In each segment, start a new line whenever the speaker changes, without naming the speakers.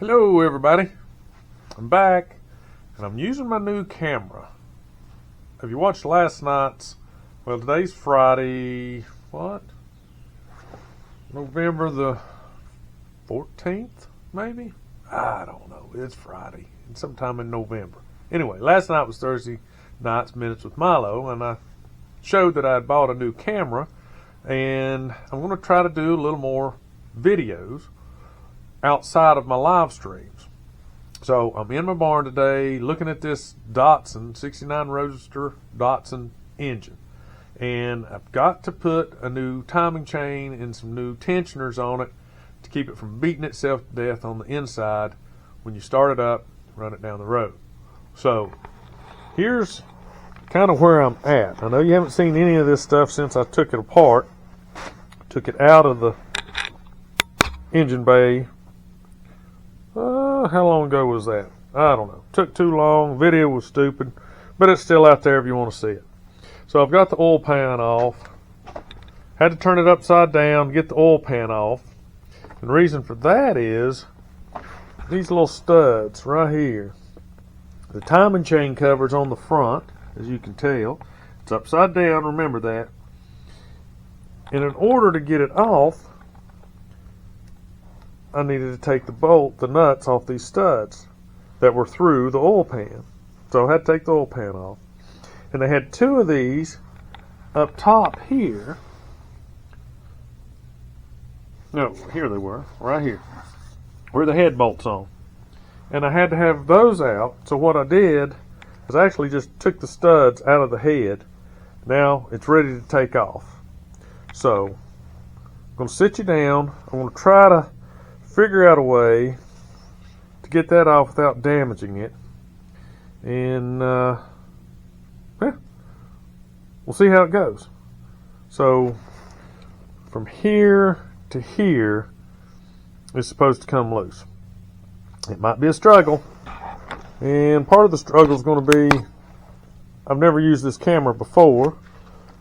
Hello everybody, I'm back and I'm using my new camera. If you watched last night's, well, today's Friday, November the 14th maybe? I don't know, it's Friday, it's sometime in November. Anyway, last night was Thursday night's Minutes with Milo, and I showed that I had bought a new camera, and I'm going to try to do a little more videos outside of my live streams. So I'm in my barn today looking at this Datsun 69 Roadster Datsun engine, and I've got to put a new timing chain and some new tensioners on it to keep it from beating itself to death on the inside when you start it up, run it down the road. So here's kind of where I'm at. I know you haven't seen any of this stuff since I took it apart, took it out of the engine bay. How long ago was that? I don't know. Took too long. Video was stupid, but it's still out there if you want to see it. So I've got the oil pan off. Had to turn it upside down to get the oil pan off. And the reason for that is these little studs right here. The timing chain cover's on the front, as you can tell. It's upside down, remember that. And in order to get it off, I needed to take the nuts off these studs that were through the oil pan. So I had to take the oil pan off. And they had two of these up top here. No, here they were, right here, where the head bolt's on. And I had to have those out. So what I did is I actually just took the studs out of the head. Now it's ready to take off. So I'm going to sit you down. I'm going to try to figure out a way to get that off without damaging it, and we'll see how it goes. So from here to here is supposed to come loose. It might be a struggle, and part of the struggle is going to be I've never used this camera before,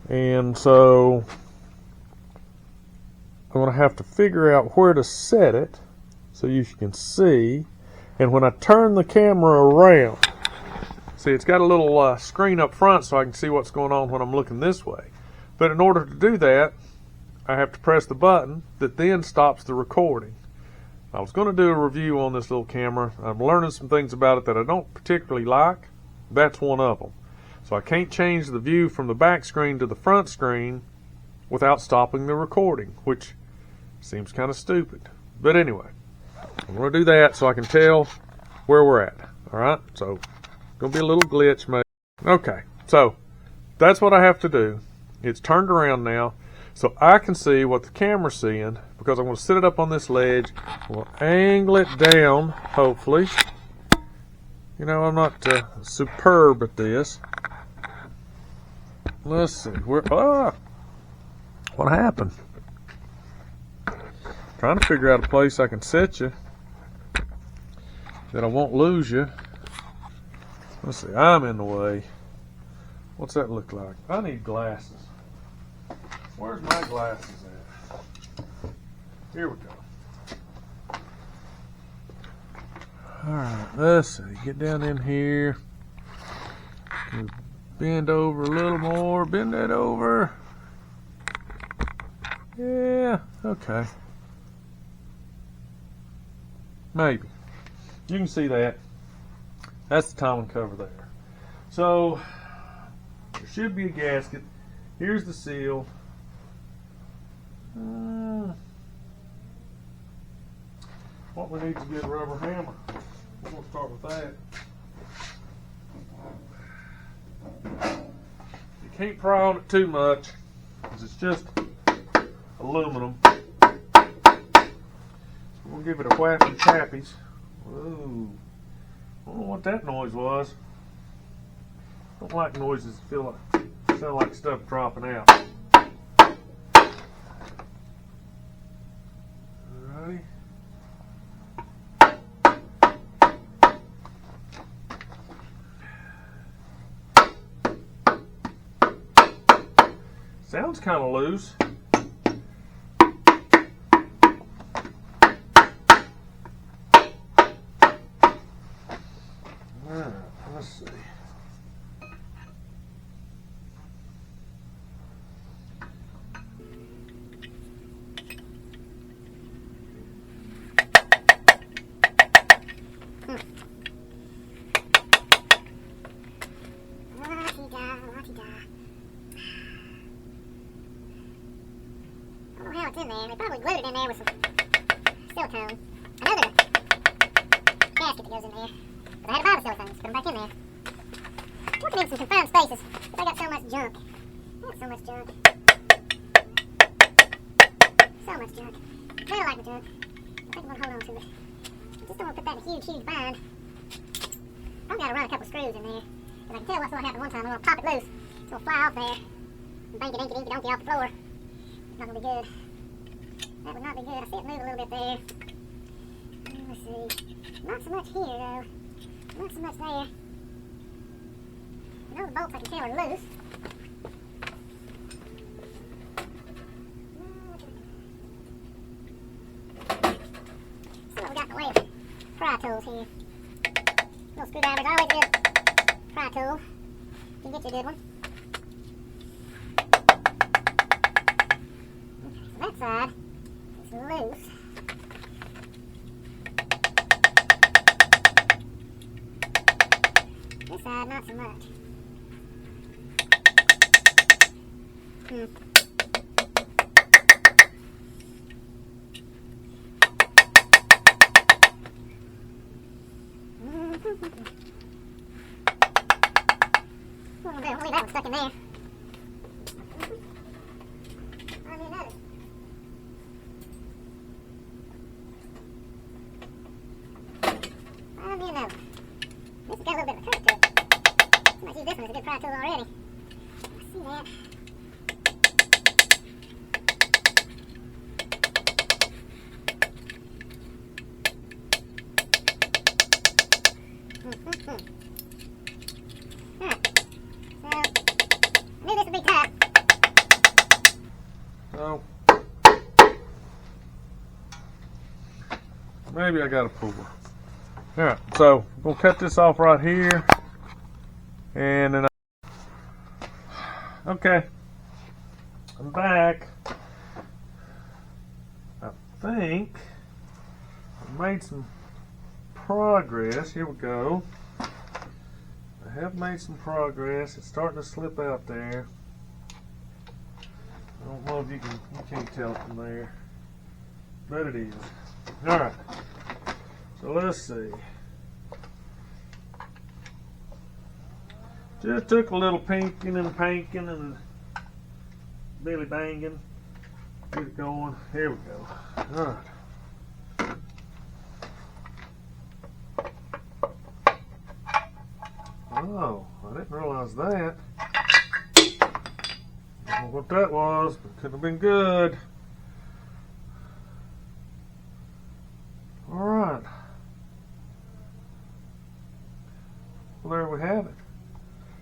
and so I'm going to have to figure out where to set it so you can see. And when I turn the camera around, see, it's got a little screen up front so I can see what's going on when I'm looking this way. But in order to do that, I have to press the button that then stops the recording. I was going to do a review on this little camera. I'm learning some things about it that I don't particularly like. That's one of them. So I can't change the view from the back screen to the front screen without stopping the recording, which seems kind of stupid. But anyway, I'm going to do that so I can tell where we're at. Alright, so going to be a little glitch maybe. Okay, so that's what I have to do. It's turned around now so I can see what the camera's seeing, because I'm going to sit it up on this ledge. I'm going to angle it down, hopefully. You know, I'm not superb at this. Let's see. What happened? Trying to figure out a place I can set you that I won't lose you. Let's see, I'm in the way. What's that look like? I need glasses. Where's my glasses at? Here we go. Alright, let's see. Get down in here. Bend over a little more. Bend that over. Yeah, okay. Maybe. You can see that. That's the timing cover there. So there should be a gasket. Here's the seal. What we need to get a rubber hammer. We're going to start with that. You can't pry on it too much because it's just aluminum. We'll give it a whack and chappies. Whoa. I don't know what that noise was. Don't like noises that sound like stuff dropping out. Alrighty. Sounds kind of loose.
don't know how it's in there. They probably glued it in there with some silicone. I know there's a gasket that goes in there. But I had to buy the silicone, just put them back in there. Looking in some confined spaces, but I got so much junk. I got so much junk. So much junk. I don't like the junk. I think I'm going to hold on to it. I just don't want to put that in a huge, huge bind. I've got to run a couple screws in there. But I can tell what's going to happen one time. I'm going to pop it loose. It's going to fly off there. And banky dinky dinky donkey off the floor. It's not going to be good. That would not be good. I see it move a little bit there. Let's see. Not so much here, though. Not so much there. I know the bolts I can tell are loose. See what we got in the way of pry tools here. Little screwdriver's always a good pry tool. You can get you a good one. So that side is loose. This side, not so much. What am I doing? I'll leave that one stuck in there. Find me another. Find me another. This has got a little bit of a curve to it. I might use this one as a good pry tool already. I see that. Alright. So, I knew this would be tight.
So, maybe I got a puller. Alright, so we'll cut this off right here. And then okay. I'm back. I think I made some progress. Here we go. I have made some progress. It's starting to slip out there. I don't know if you can't tell it from there, but it is. All right. So let's see. Just took a little pinking and panking and billy banging. Get it going. Here we go. All right. Oh, I didn't realize that. I don't know what that was, but it could have been good. All right. Well, there we have it.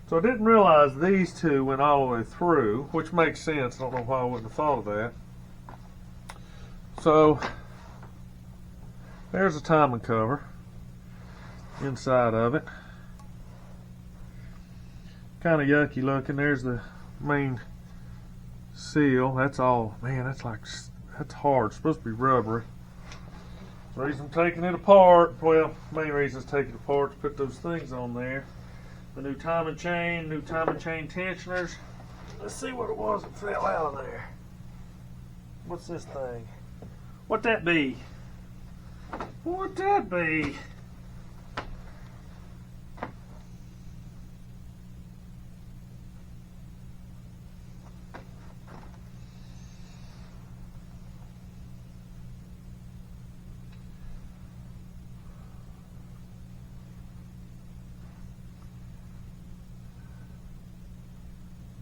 So I didn't realize these two went all the way through, which makes sense. I don't know why I wouldn't have thought of that. So there's a timing cover inside of it. Kind of yucky looking. There's the main seal. That's all. Man, that's hard. It's supposed to be rubbery. The reason I'm taking it apart, well, main reason is taking it apart to put those things on there. The new timing chain tensioners. Let's see what it was that fell out of there. What's this thing? What'd that be? What'd that be?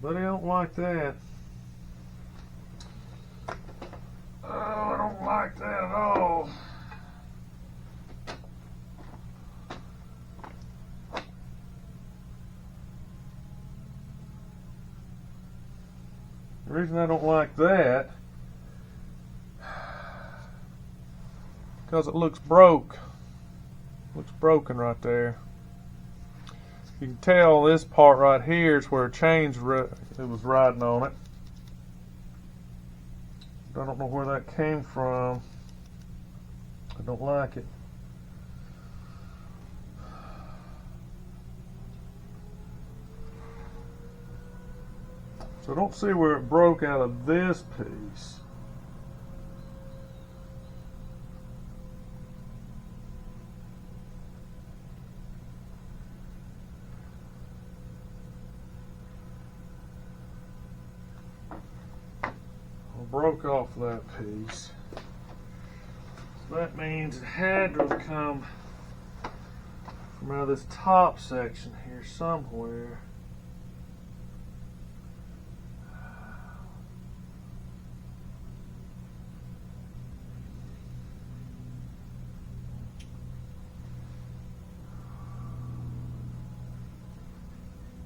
But I don't like that. Oh, I don't like that at all. The reason I don't like that, because it looks broke. Looks broken right there. You can tell this part right here is where a chain's it was riding on it. I don't know where that came from. I don't like it. So I don't see where it broke out of this piece. broke off that piece. So that means it had to have come from out of this top section here somewhere.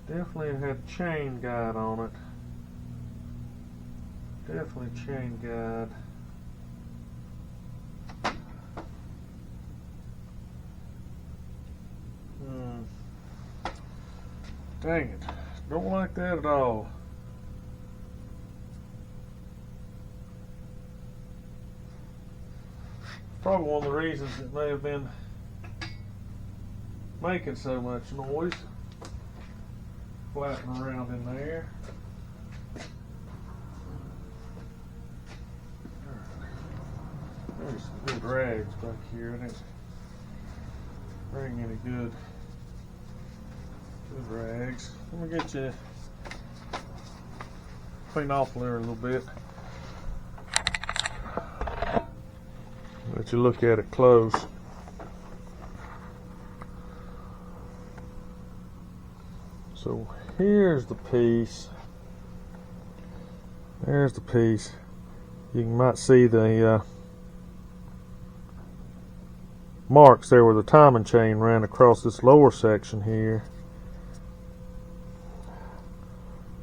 Definitely had chain guide on it. Definitely chain guide. Dang it. Don't like that at all. Probably one of the reasons it may have been making so much noise. Flapping around in there. There's some good rags back here. I didn't bring any good rags. Let me get you clean off there a little bit. Let you look at it close. So here's the piece. There's the piece. You might see the marks there where the timing chain ran across this lower section here.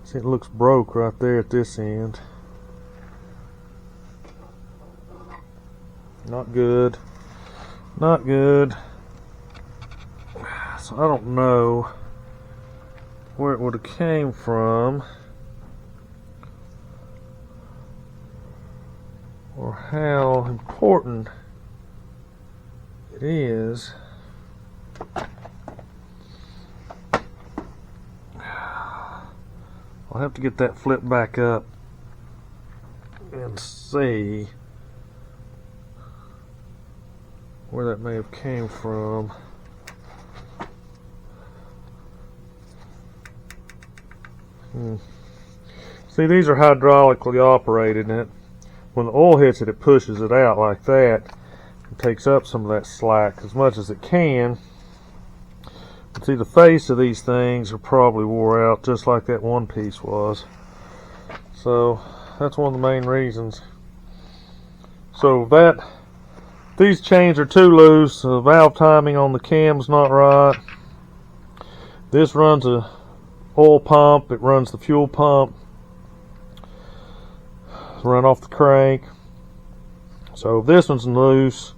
See, it looks broke right there at this end. Not good. Not good. So I don't know where it would have came from or how important it is. I'll have to get that flipped back up and see where that may have came from. See, these are hydraulically operated, and when the oil hits it, it pushes it out like that. It takes up some of that slack as much as it can. But see, the face of these things are probably wore out just like that one piece was. So that's one of the main reasons. So these chains are too loose. The valve timing on the cam's not right. This runs a oil pump. It runs the fuel pump. Run off the crank. So if this one's loose,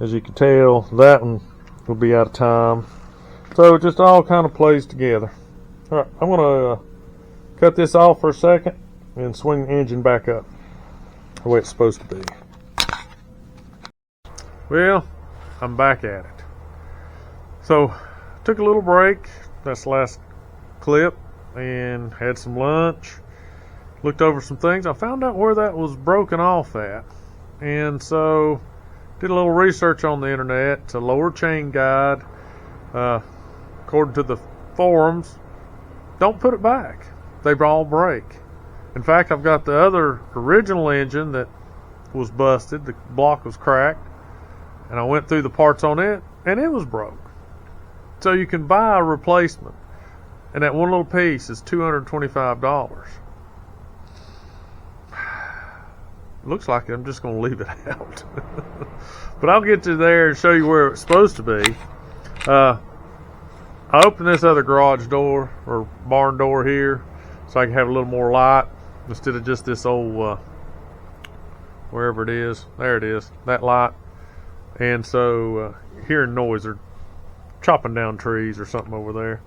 as you can tell, that one will be out of time. So it just all kind of plays together. Alright, I'm going to cut this off for a second and swing the engine back up the way it's supposed to be. Well, I'm back at it. So, took a little break. That's the last clip, and had some lunch. Looked over some things. I found out where that was broken off at, and so did a little research on the internet. It's a lower chain guide. According to the forums, don't put it back. They all break. In fact, I've got the other original engine that was busted. The block was cracked, and I went through the parts on it, and it was broke. So you can buy a replacement, and that one little piece is $225. Looks like I'm just going to leave it out. But I'll get to there and show you where it's supposed to be. I opened this other garage door or barn door here so I can have a little more light instead of just this old wherever it is. There it is, that light. And so hearing noise, they're chopping down trees or something over there.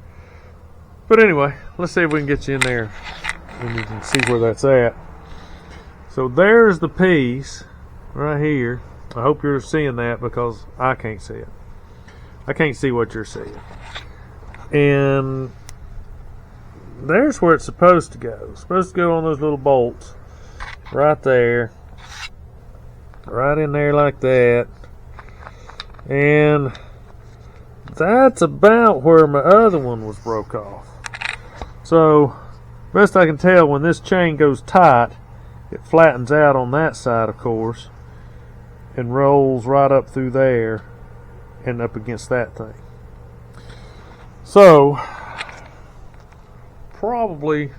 But anyway, let's see if we can get you in there and you can see where that's at. So there's the piece right here. I hope you're seeing that because I can't see it. I can't see what you're seeing. And there's where it's supposed to go. It's supposed to go on those little bolts right there. Right in there like that. And that's about where my other one was broke off. So best I can tell, when this chain goes tight, it flattens out on that side, of course, and rolls right up through there and up against that thing. So probably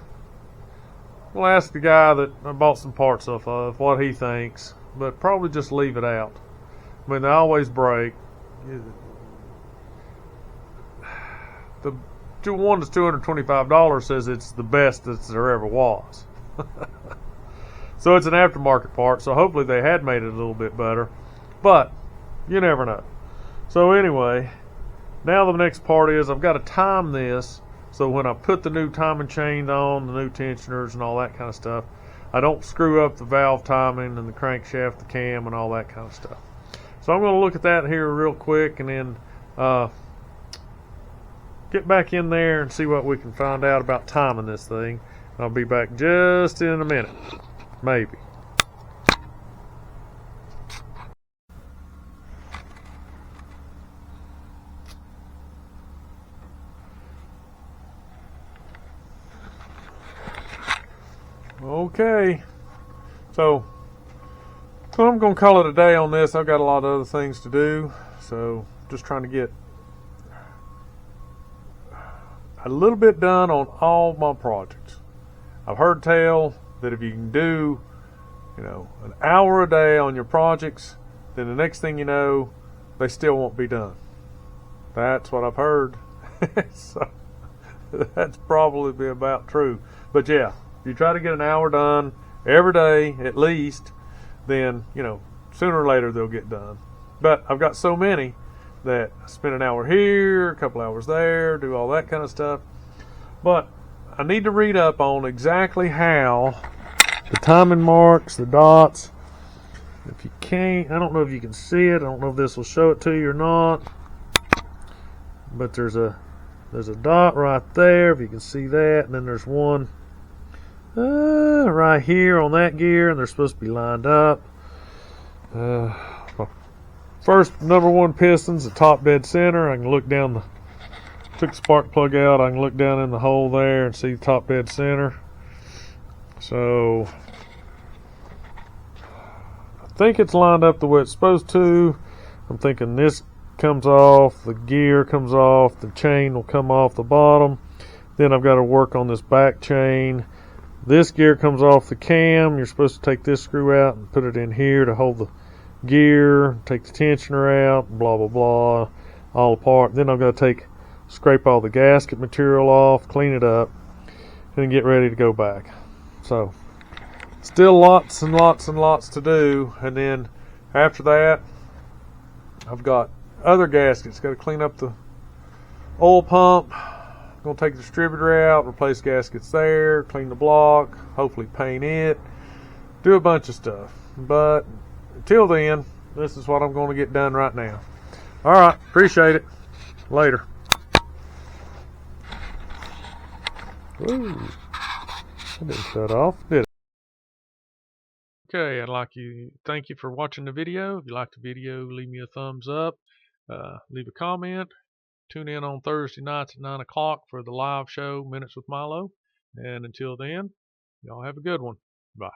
we'll ask the guy that I bought some parts off of what he thinks, but probably just leave it out. I mean, they always break. The one that's $225 says it's the best that there ever was. So it's an aftermarket part, so hopefully they had made it a little bit better, but you never know. So anyway, now the next part is I've got to time this so when I put the new timing chain on, the new tensioners and all that kind of stuff, I don't screw up the valve timing and the crankshaft, the cam, and all that kind of stuff. So I'm going to look at that here real quick and then get back in there and see what we can find out about timing this thing. I'll be back just in a minute, maybe. Okay, so I'm going to call it a day on this. I've got a lot of other things to do, so just trying to get a little bit done on all my projects. I've heard tell that if you can do, an hour a day on your projects, then the next thing you know, they still won't be done. That's what I've heard. So that's probably about true. But yeah, if you try to get an hour done every day at least, then sooner or later they'll get done. But I've got so many that I spend an hour here, a couple hours there, do all that kind of stuff. But I need to read up on exactly how the timing marks, the dots. If you can't, I don't know if you can see it. I don't know if this will show it to you or not. But there's a dot right there, if you can see that, and then there's one right here on that gear, and they're supposed to be lined up. First, number one piston's the top dead center. I can look down took the spark plug out. I can look down in the hole there and see the top dead center. So I think it's lined up the way it's supposed to. I'm thinking this comes off, the gear comes off, the chain will come off the bottom. Then I've got to work on this back chain. This gear comes off the cam. You're supposed to take this screw out and put it in here to hold the gear, take the tensioner out, blah blah blah, all apart. Then I've got to scrape all the gasket material off, clean it up, and get ready to go back. So still lots and lots and lots to do. And then after that, I've got other gaskets. Got to clean up the oil pump. Going to take the distributor out, replace gaskets there, clean the block, hopefully paint it, do a bunch of stuff. But until then, this is what I'm going to get done right now. All right, appreciate it. Later. Ooh, that didn't shut off, did it? Okay, thank you for watching the video. If you liked the video, leave me a thumbs up, leave a comment. Tune in on Thursday nights at 9 o'clock for the live show, Minutes with Milo. And until then, y'all have a good one. Bye.